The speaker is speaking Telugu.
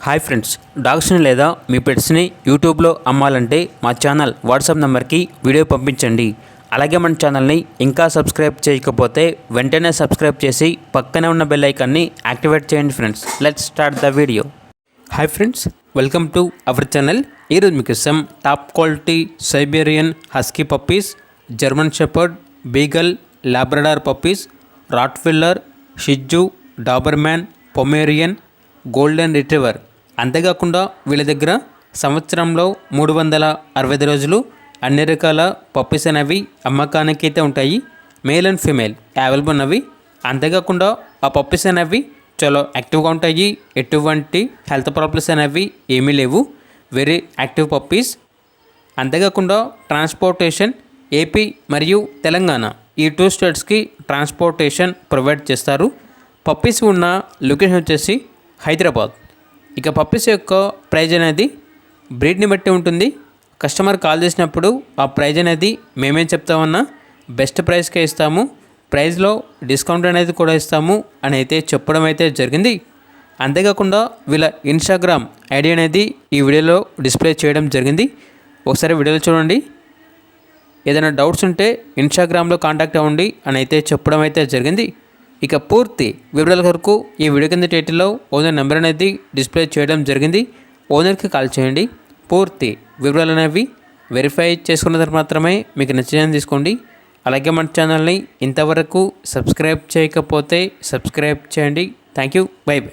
హాయ్ ఫ్రెండ్స్, డాగ్స్ని లేదా మీ పెట్స్ని యూట్యూబ్లో అమ్మాలంటే మా ఛానల్ వాట్సాప్ నెంబర్కి వీడియో పంపించండి. అలాగే మన ఛానల్ని ఇంకా సబ్స్క్రైబ్ చేయకపోతే వెంటనే సబ్స్క్రైబ్ చేసి పక్కనే ఉన్న బెల్ ఐకాన్ని యాక్టివేట్ చేయండి friends. Let's start the video. Hi friends, welcome to our channel. ఈరోజు మీకోసం top quality Siberian husky puppies, German shepherd, beagle, Labrador puppies, Rottweiler, షిజ్జు, డాబర్మ్యాన్, పొమేరియన్, గోల్డెన్ రిట్రీవర్, అంతేకాకుండా వీళ్ళ దగ్గర సంవత్సరంలో 365 రోజులు అన్ని రకాల పప్పీస్ అనేవి అమ్మకానికి అయితే ఉంటాయి. మేల్ అండ్ ఫీమేల్ అవైలబుల్ ఉన్నవి. అంతేకాకుండా ఆ పప్పీస్ అనేవి చాలా యాక్టివ్గా ఉంటాయి. ఎటువంటి హెల్త్ ప్రాబ్లమ్స్ అనేవి ఏమీ లేవు. Very active puppies. అంతేకాకుండా ట్రాన్స్పోర్టేషన్ ఏపీ మరియు తెలంగాణ ఈ 2 స్టేట్స్కి ట్రాన్స్పోర్టేషన్ ప్రొవైడ్ చేస్తారు. పప్పీస్ ఉన్న లొకేషన్ వచ్చేసి హైదరాబాద్. ఇక పప్పీస్ యొక్క ప్రైజ్ అనేది బ్రీడ్ని బట్టి ఉంటుంది. కస్టమర్ కాల్ చేసినప్పుడు ఆ ప్రైజ్ అనేది మేమేం చెప్తామన్నా బెస్ట్ ప్రైస్కే ఇస్తాము, ప్రైస్లో డిస్కౌంట్ అనేది కూడా ఇస్తాము అని అయితే చెప్పడం అయితే జరిగింది. అంతేకాకుండా వీళ్ళ ఇన్స్టాగ్రామ్ ఐడి అనేది ఈ వీడియోలో డిస్ప్లే చేయడం జరిగింది. ఒకసారి వీడియోలో చూడండి. ఏదైనా డౌట్స్ ఉంటే ఇన్స్టాగ్రామ్లో కాంటాక్ట్ అవ్వండి అని అయితే చెప్పడం అయితే జరిగింది. ఇక పూర్తి వివరాల వరకు ఈ వీడియో కింద టైటిల్లో ఓనర్ నెంబర్ అనేది డిస్ప్లే చేయడం జరిగింది. ఓనర్కి కాల్ చేయండి. పూర్తి వివరాలు అనేవి వెరిఫై చేసుకున్న తర్వాత మాత్రమే మీకు నచ్చిన తీసుకోండి. అలాగే మన ఛానల్ని ఇంతవరకు సబ్స్క్రైబ్ చేయకపోతే సబ్స్క్రైబ్ చేయండి. Thank you. By by.